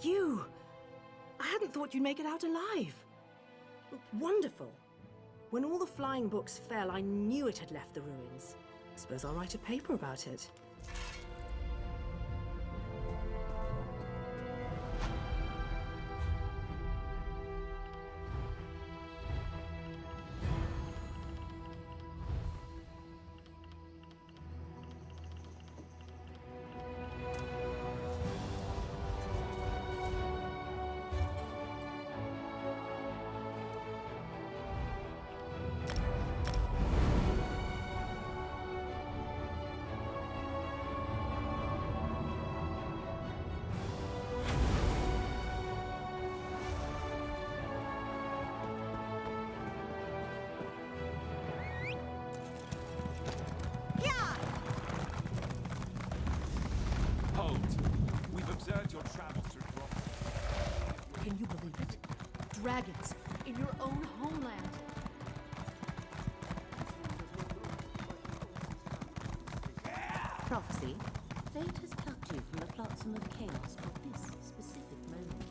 You! I hadn't thought you'd make it out alive. Wonderful. When all the flying books fell, I knew it had left the ruins. Suppose I'll write a paper about it. Can you believe it? Dragons in your own homeland. Prophecy, fate has plucked you from the flotsam of chaos for this specific moment.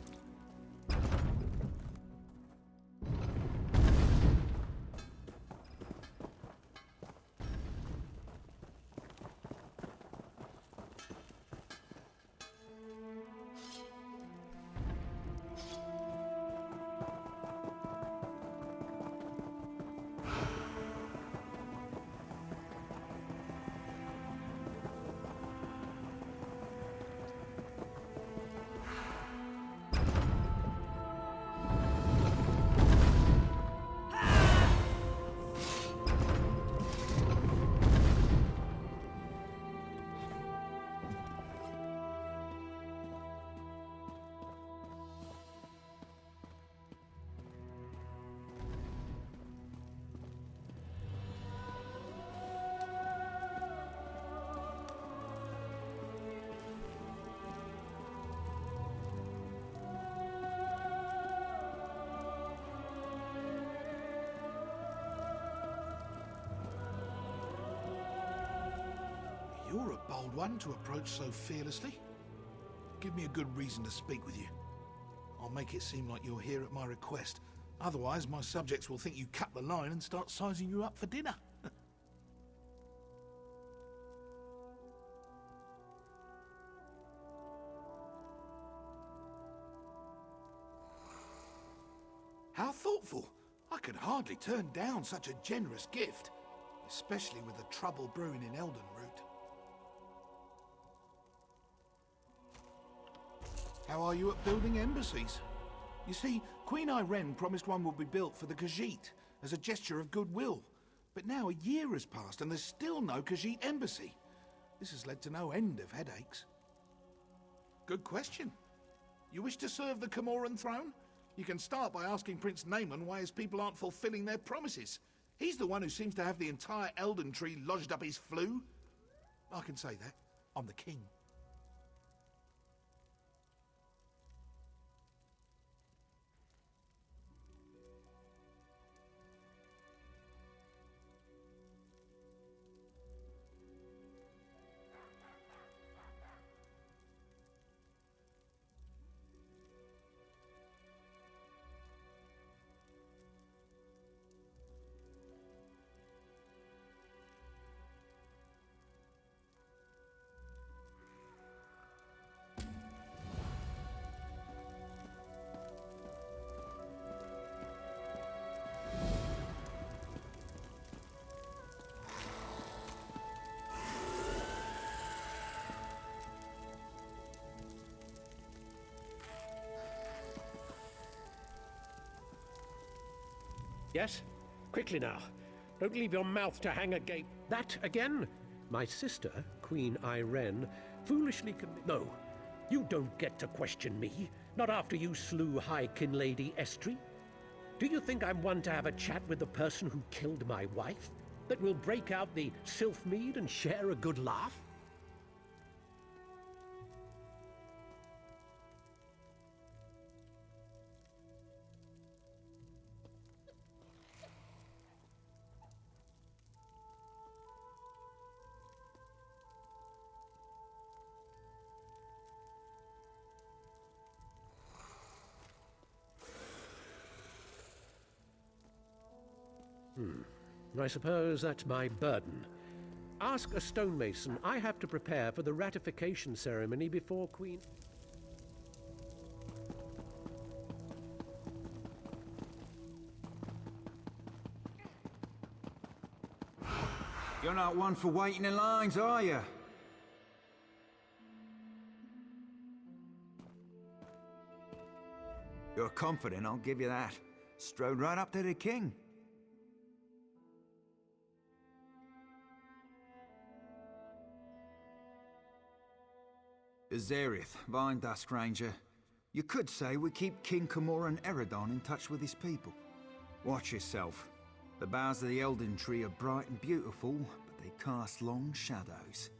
You're a bold one to approach so fearlessly. Give me a good reason to speak with you. I'll make it seem like you're here at my request. Otherwise, my subjects will think you cut the line and start sizing you up for dinner. How thoughtful! I could hardly turn down such a generous gift, especially with the trouble brewing in Eldenroot. How are you at building embassies? You see, Queen Ayrenn promised one would be built for the Khajiit as a gesture of goodwill. But now a year has passed and there's still no Khajiit embassy. This has led to no end of headaches. Good question. You wish to serve the Camoran throne? You can start by asking Prince Nayman why his people aren't fulfilling their promises. He's the one who seems to have the entire Elden Tree lodged up his flue. I can say that. I'm the king. Yes? Quickly now. Don't leave your mouth to hang agape. That again? My sister, Queen Ayrenn, foolishly No, you don't get to question me. Not after you slew High Kin Lady Estri. Do you think I'm one to have a chat with the person who killed my wife? That will break out the Sylphmead and share a good laugh? I suppose that's my burden. Ask a stonemason. I have to prepare for the ratification ceremony before Queen... You're not one for waiting in lines, are you? You're confident, I'll give you that. Strode right up to the king. Azerith, Vine Dusk Ranger. You could say we keep King Camorra and Eredon in touch with his people. Watch yourself. The boughs of the Elden Tree are bright and beautiful, but they cast long shadows.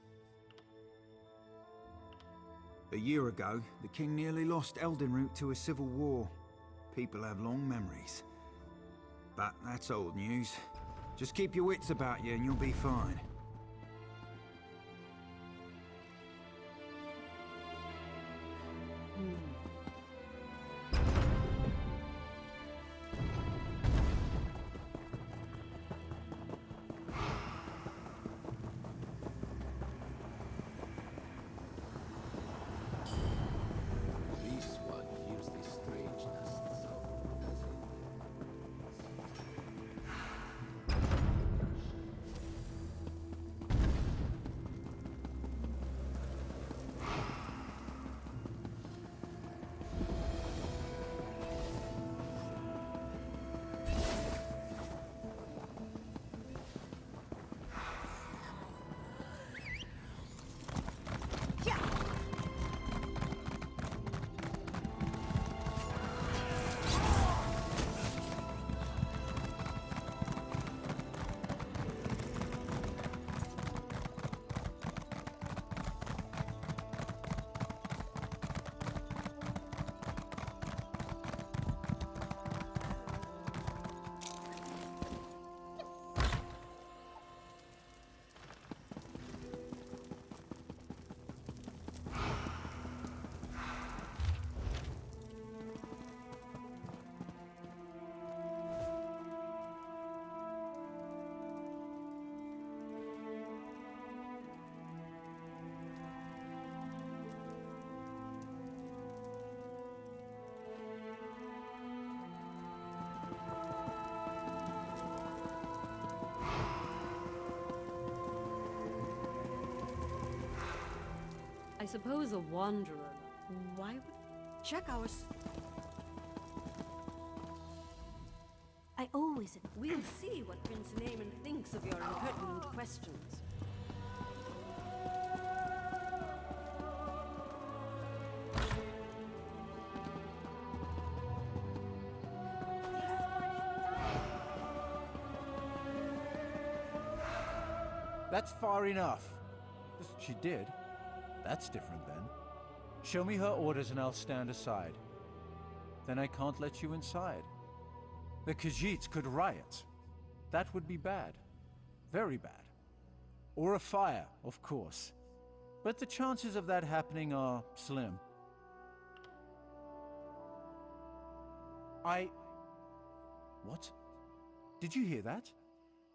A year ago, the king nearly lost Eldenroot to a civil war. People have long memories. But that's old news. Just keep your wits about you and you'll be fine. This one hears the strangeness, so does it? I suppose a wanderer. Why would... Check ours. I always... We'll see what Prince Naaman thinks of your impertinent questions. That's far enough. She did. That's different then. Show me her orders and I'll stand aside. Then I can't let you inside. The Khajiits could riot. That would be bad. Very bad. Or a fire, of course. But the chances of that happening are slim. What? Did you hear that?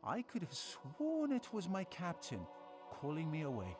I could have sworn it was my captain calling me away.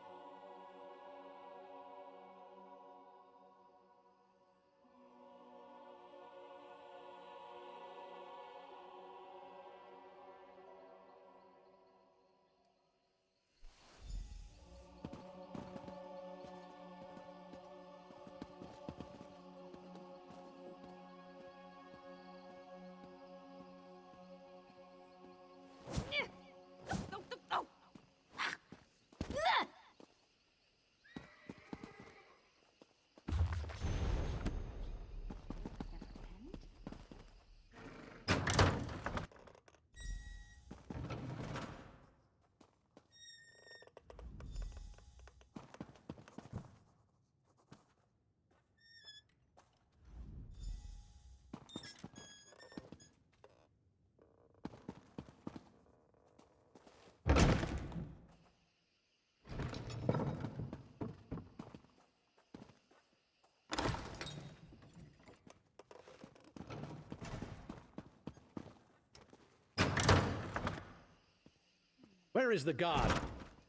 Where is the guard?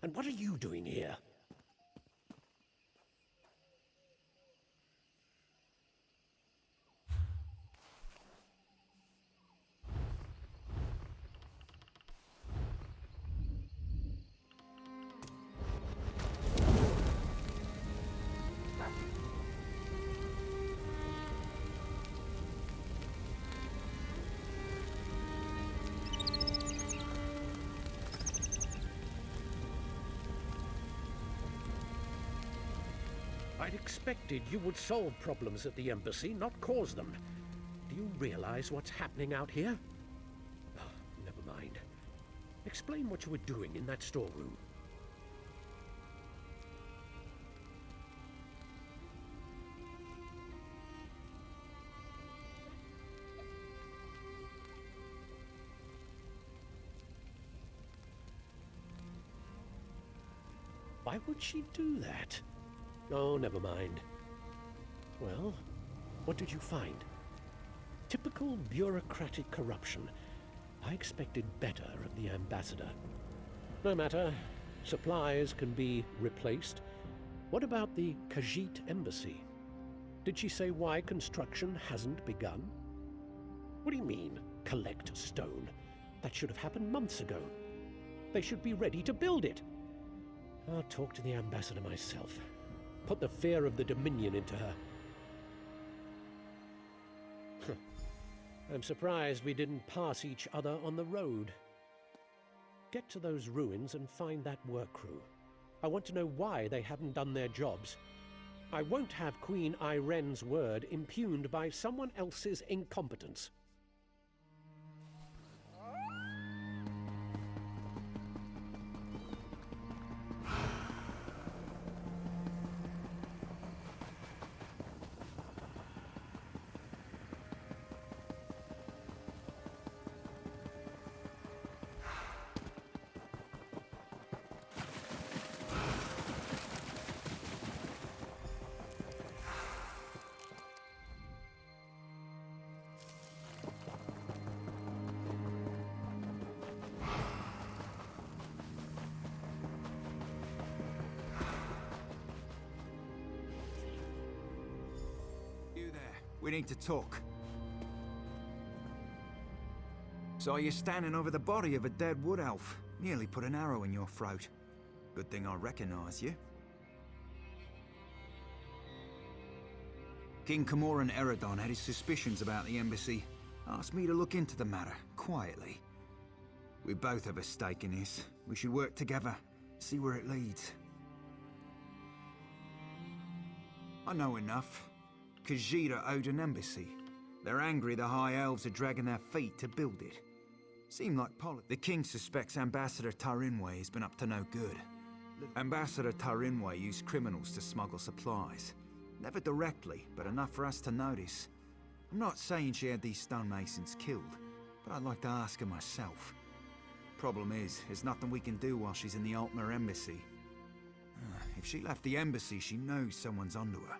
And what are you doing here? I'd expected you would solve problems at the embassy, not cause them. Do you realize what's happening out here? Oh, never mind. Explain what you were doing in that storeroom. Why would she do that? Oh, never mind. Well, what did you find? Typical bureaucratic corruption. I expected better of the ambassador. No matter. Supplies can be replaced. What about the Khajiit embassy? Did she say why construction hasn't begun? What do you mean, collect stone? That should have happened months ago. They should be ready to build it. I'll talk to the ambassador myself. Put the fear of the Dominion into her. I'm surprised we didn't pass each other on the road. Get to those ruins and find that work crew. I want to know why they haven't done their jobs. I won't have Queen Irenne's word impugned by someone else's incompetence. We need to talk. Saw you standing over the body of a dead wood elf. Nearly put an arrow in your throat. Good thing I recognize you. King Camoran Eredon had his suspicions about the embassy. Asked me to look into the matter, quietly. We both have a stake in this. We should work together, see where it leads. I know enough. Khajiit are owed an embassy. They're angry the High Elves are dragging their feet to build it. Seem like the king suspects Ambassador Tarinwe has been up to no good. Ambassador Tarinwe used criminals to smuggle supplies. Never directly, but enough for us to notice. I'm not saying she had these stonemasons killed, but I'd like to ask her myself. Problem is, there's nothing we can do while she's in the Altmer embassy. If she left the embassy, she knows someone's onto her.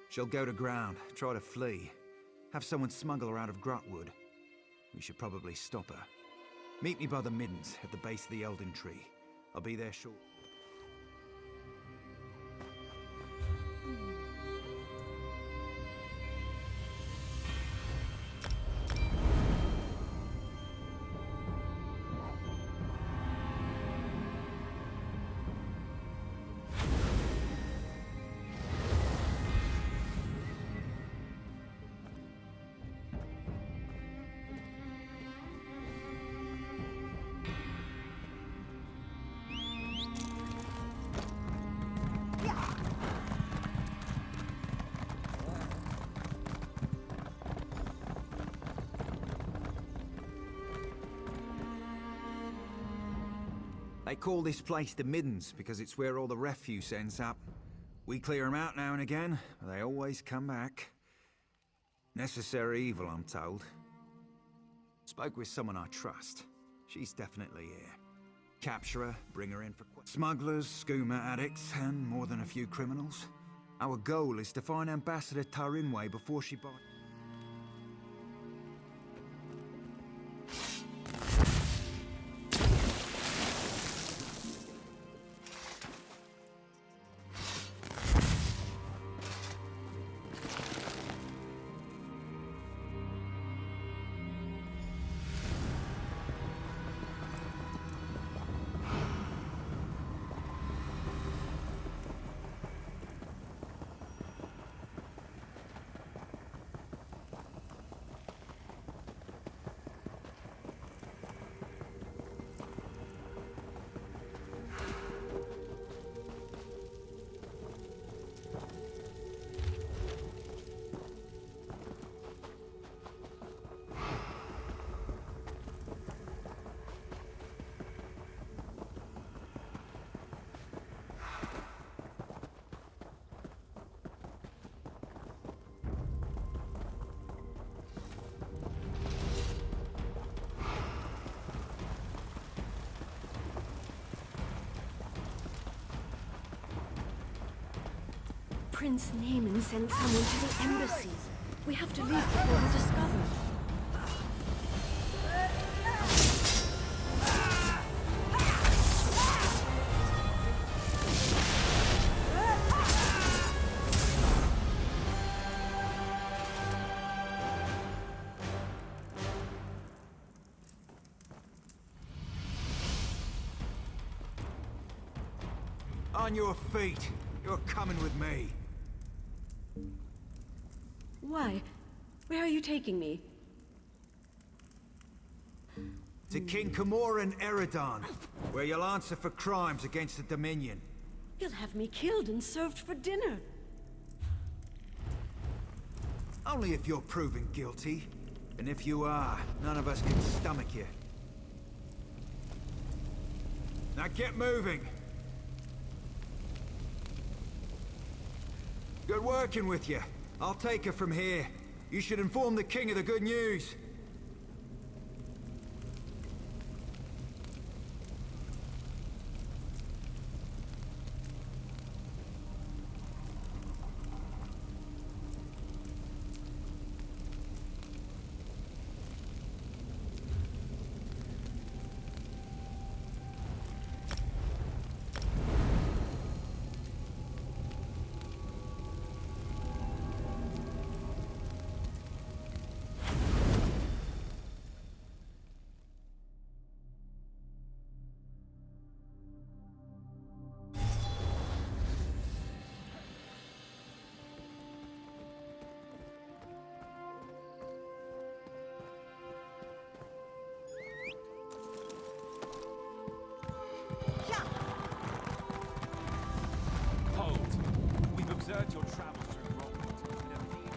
She'll go to ground, try to flee. Have someone smuggle her out of Grotwood. We should probably stop her. Meet me by the Middens, at the base of the Elden Tree. I'll be there shortly. They call this place the Middens because it's where all the refuse ends up. We clear them out now and again, but they always come back. Necessary evil, I'm told. Spoke with someone I trust. She's definitely here. Capture her, bring her in for smugglers, skooma addicts, and more than a few criminals. Our goal is to find Ambassador Tarinwe before she buys. Prince Naaman sent someone to the embassy. We have to leave before we're discovered. On your feet. You're coming with me. Why? Where are you taking me? To King Camoran Eredon, where you'll answer for crimes against the Dominion. He'll have me killed and served for dinner. Only if you're proven guilty. And if you are, none of us can stomach you. Now get moving! Good working with you. I'll take her from here. You should inform the king of the good news. Observed your travels through Rockwood and everything.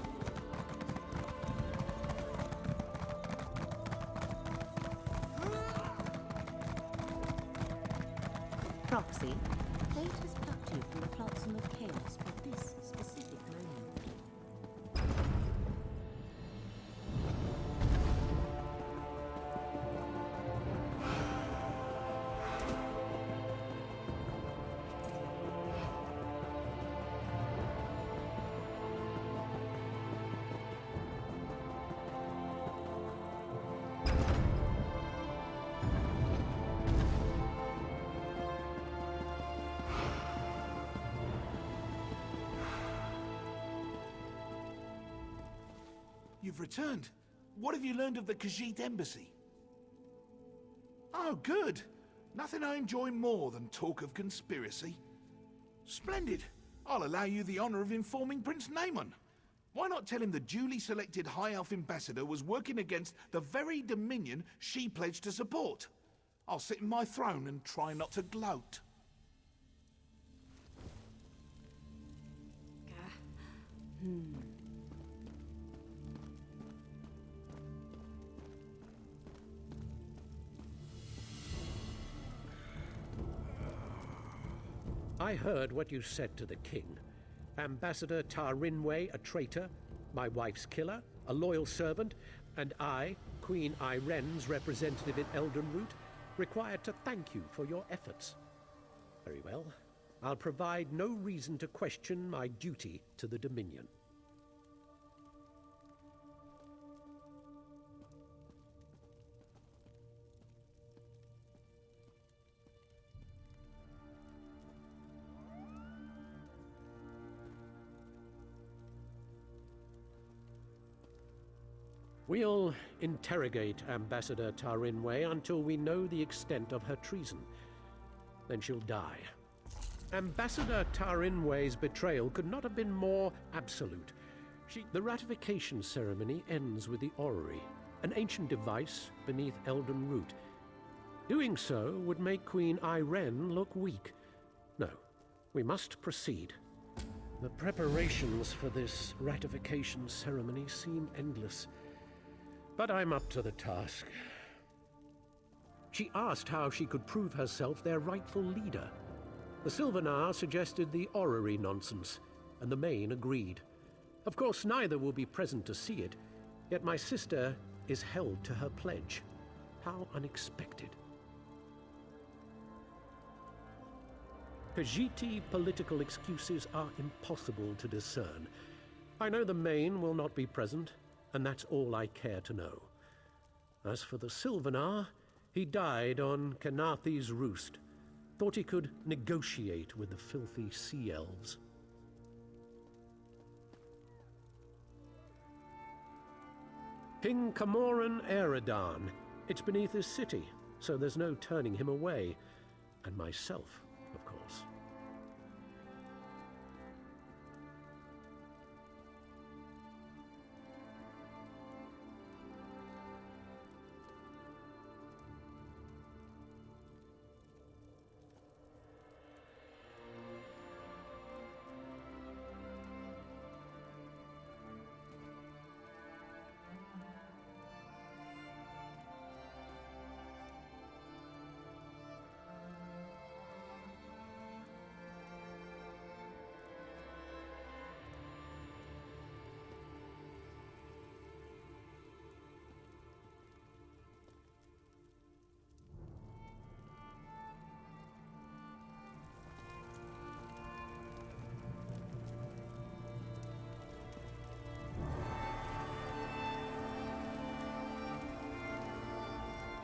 Proxy, fate has plucked you from the flotsam of chaos for this specific moment. You've returned. What have you learned of the Khajiit embassy? Oh, good. Nothing I enjoy more than talk of conspiracy. Splendid. I'll allow you the honor of informing Prince Naaman. Why not tell him the duly selected High Elf ambassador was working against the very Dominion she pledged to support? I'll sit in my throne and try not to gloat. I heard what you said to the king. Ambassador Tar Rinway, a traitor, my wife's killer, a loyal servant, and I, Queen Iren's representative in Eldenroot, required to thank you for your efforts. Very well. I'll provide no reason to question my duty to the Dominion. We'll interrogate Ambassador Tar Rinway until we know the extent of her treason. Then she'll die. Ambassador Tar Rinway's betrayal could not have been more absolute. The ratification ceremony ends with the orrery, an ancient device beneath Eldenroot. Doing so would make Queen Iren look weak. No, we must proceed. The preparations for this ratification ceremony seem endless. But I'm up to the task. She asked how she could prove herself their rightful leader. The Sylvanar suggested the orrery nonsense, and the Main agreed. Of course, neither will be present to see it, yet my sister is held to her pledge. How unexpected. Khajiiti political excuses are impossible to discern. I know the Main will not be present, and that's all I care to know. As for the Sylvanar, he died on Kenathi's roost. Thought he could negotiate with the filthy sea elves. King Camoran Eredan. It's beneath his city, so there's no turning him away. And myself, of course.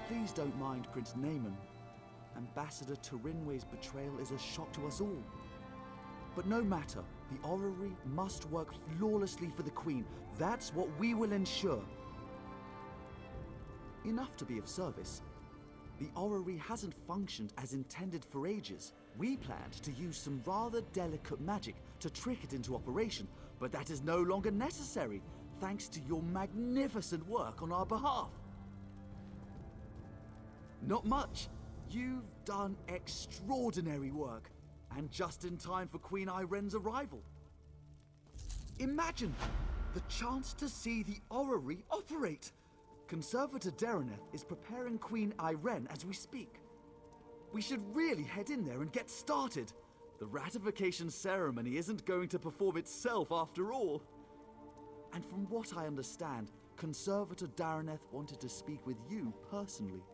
Please don't mind Prince Naaman. Ambassador Turinway's betrayal is a shock to us all. But no matter, the orrery must work flawlessly for the Queen. That's what we will ensure. Enough to be of service. The orrery hasn't functioned as intended for ages. We planned to use some rather delicate magic to trick it into operation, but that is no longer necessary, thanks to your magnificent work on our behalf. Not much. You've done extraordinary work, and just in time for Queen Iren's arrival. Imagine the chance to see the orrery operate. Conservator Dareneth is preparing Queen Iren as we speak. We should really head in there and get started. The ratification ceremony isn't going to perform itself after all. And from what I understand, Conservator Dareneth wanted to speak with you personally.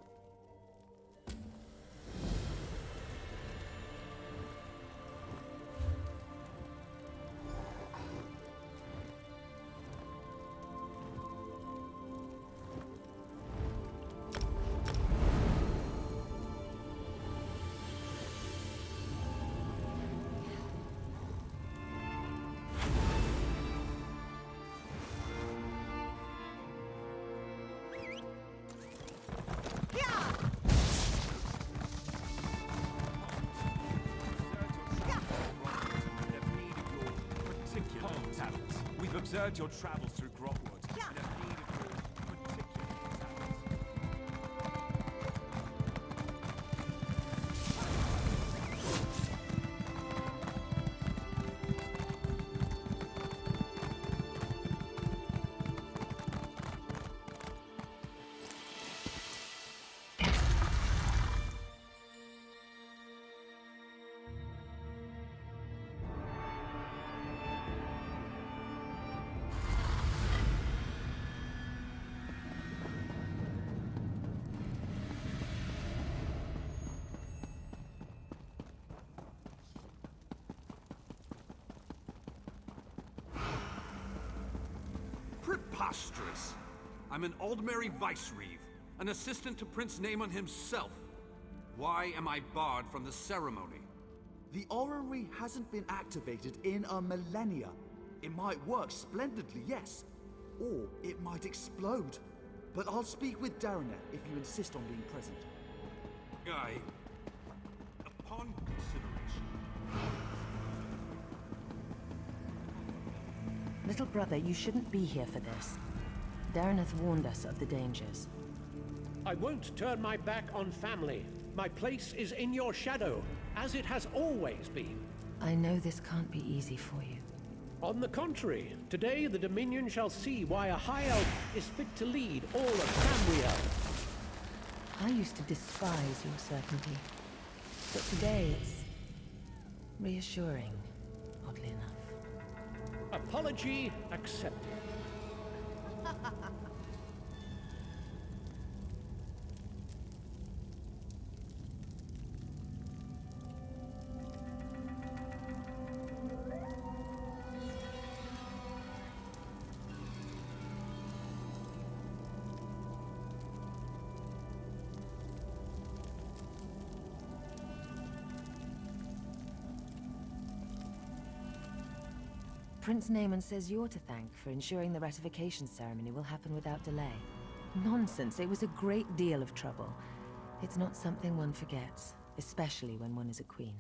We've observed your travels through Grotwood and have need of your particular talents. Preposterous! I'm an Aldmeri Vicereeve, an assistant to Prince Naaman himself. Why am I barred from the ceremony? The orrery hasn't been activated in a millennia. It might work splendidly, yes. Or it might explode. But I'll speak with Dareneth if you insist on being present. Upon consideration... Little brother, you shouldn't be here for this. Dareneth warned us of the dangers. I won't turn my back on family. My place is in your shadow, as it has always been. I know this can't be easy for you. On the contrary, today the Dominion shall see why a High Elf is fit to lead all of Tamriel. I used to despise your certainty. But today it's reassuring, oddly enough. Apology accepted. Prince Naaman says you're to thank for ensuring the ratification ceremony will happen without delay. Nonsense, it was a great deal of trouble. It's not something one forgets, especially when one is a queen.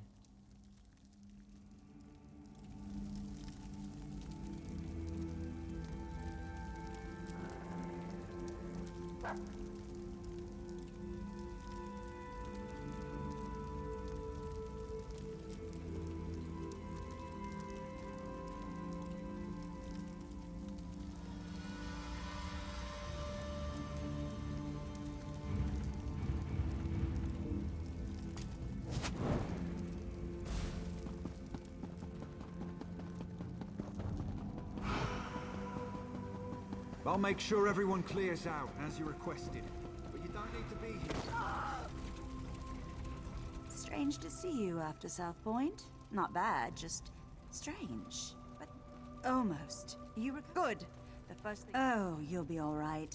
I'll make sure everyone clears out, as you requested. But you don't need to be here. Strange to see you after South Point. Not bad, just strange. But almost. You were good. The first thing— Oh, you'll be all right.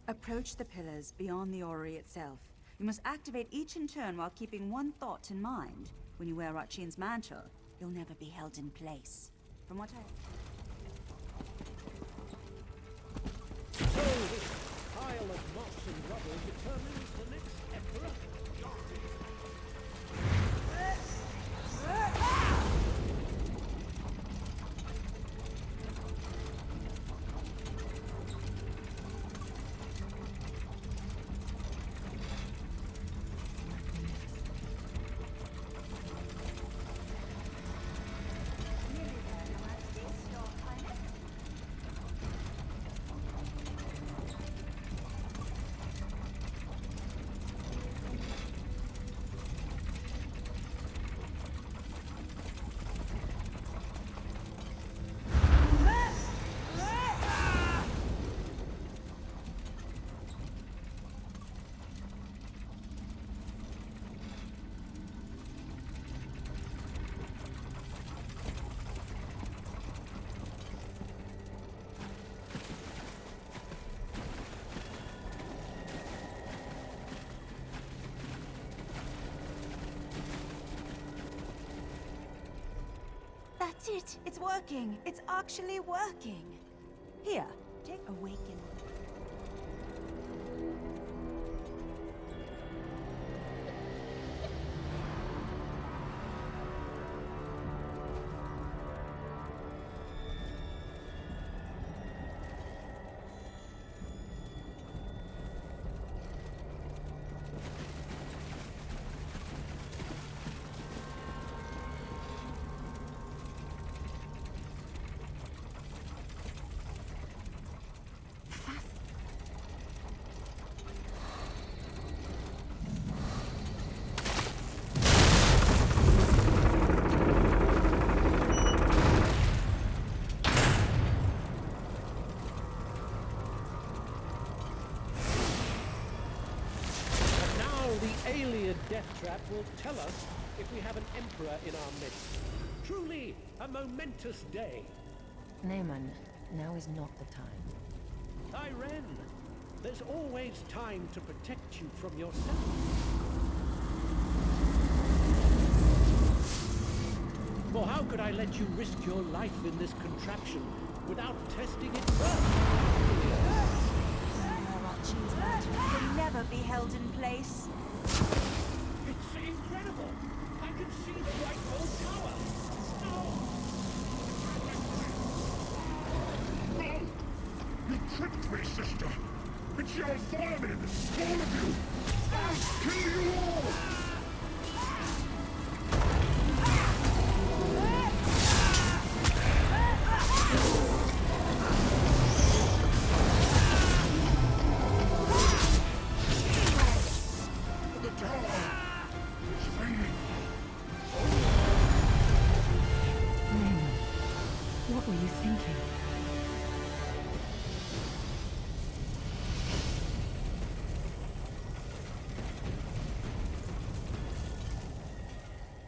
Approach the pillars beyond the orrery itself. You must activate each in turn while keeping one thought in mind. When you wear Ratchin's mantle, you'll never be held in place. From what I— So this pile of moss and rubble determines the next emperor? That's it! It's working! It's actually working! Here, take Awaken. Ayleid death trap will tell us if we have an emperor in our midst. Truly a momentous day. Naaman, now is not the time. Irene, there's always time to protect you from yourself. For how could I let you risk your life in this contraption without testing it first? Ratchin's mantle will never be held in place. It's incredible! I can see the White Wall Tower! No! You tricked me, sister! It's your vermin! All of you! I'll kill you all! What were you thinking?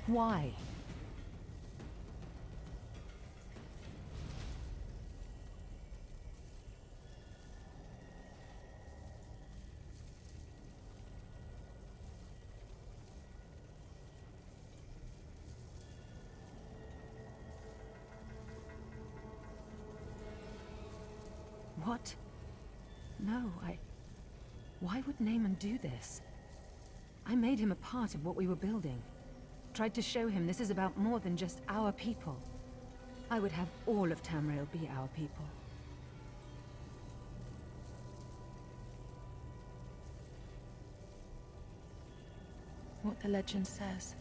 Why? What? No, Why would Naaman do this? I made him a part of what we were building. Tried to show him this is about more than just our people. I would have all of Tamriel be our people. What the legend says.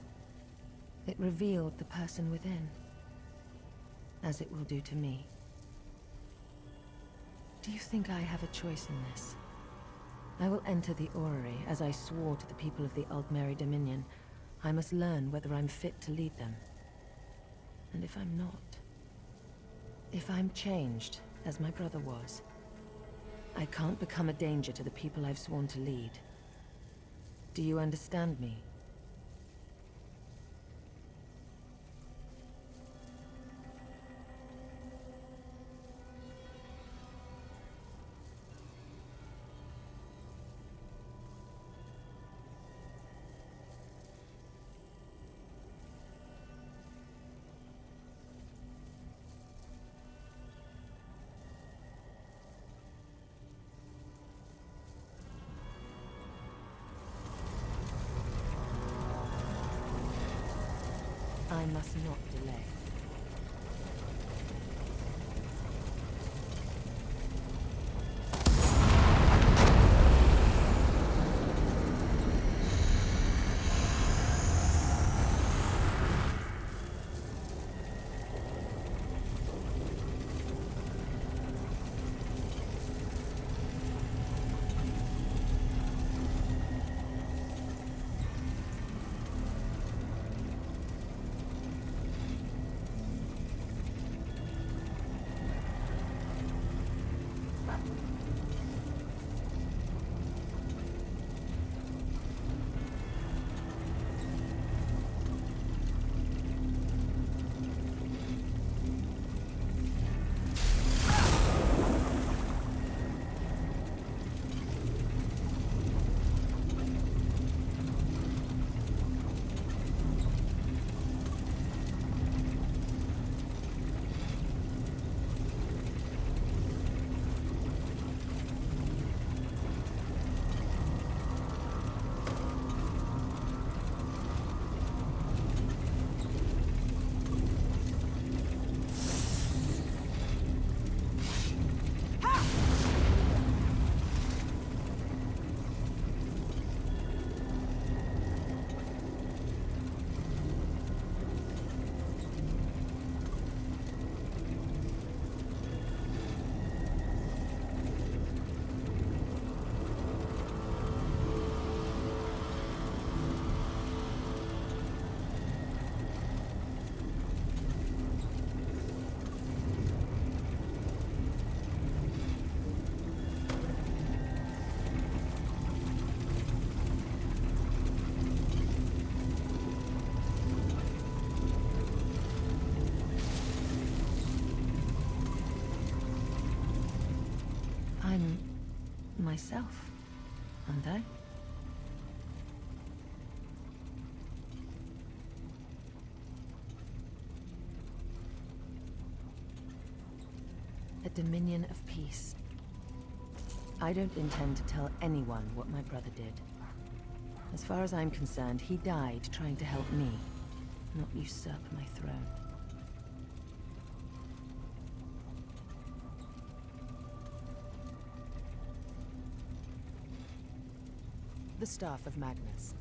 It revealed the person within. As it will do to me. Do you think I have a choice in this? I will enter the orrery, as I swore to the people of the Aldmeri Dominion. I must learn whether I'm fit to lead them. And if I'm not... if I'm changed, as my brother was, I can't become a danger to the people I've sworn to lead. Do you understand me? I must not delay. I'm... myself, aren't I? A Dominion of Peace. I don't intend to tell anyone what my brother did. As far as I'm concerned, he died trying to help me, not usurp my throne. The Staff of Magnus.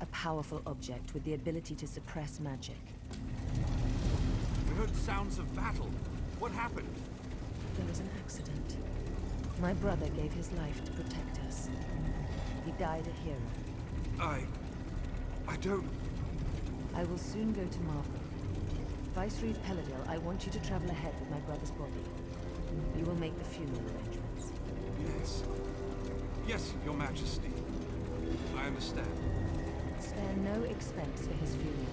A powerful object with the ability to suppress magic. We heard sounds of battle. What happened? There was an accident. My brother gave his life to protect us. He died a hero. I don't... I will soon go to Marburg. Vicereeve Peladil, I want you to travel ahead with my brother's body. You will make the funeral arrangements. Yes. Yes, Your Majesty. I understand. Spare no expense for his funeral.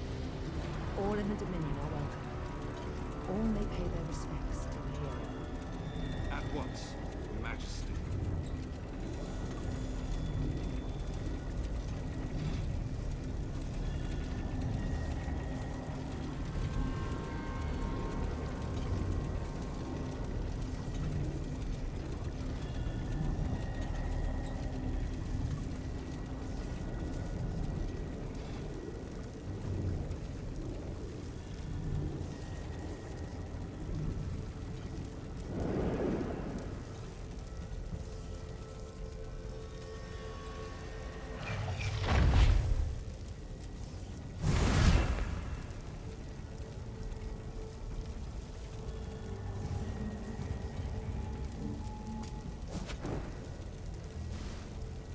All in the Dominion are welcome. All may pay their respects to the hero. At once, Your Majesty.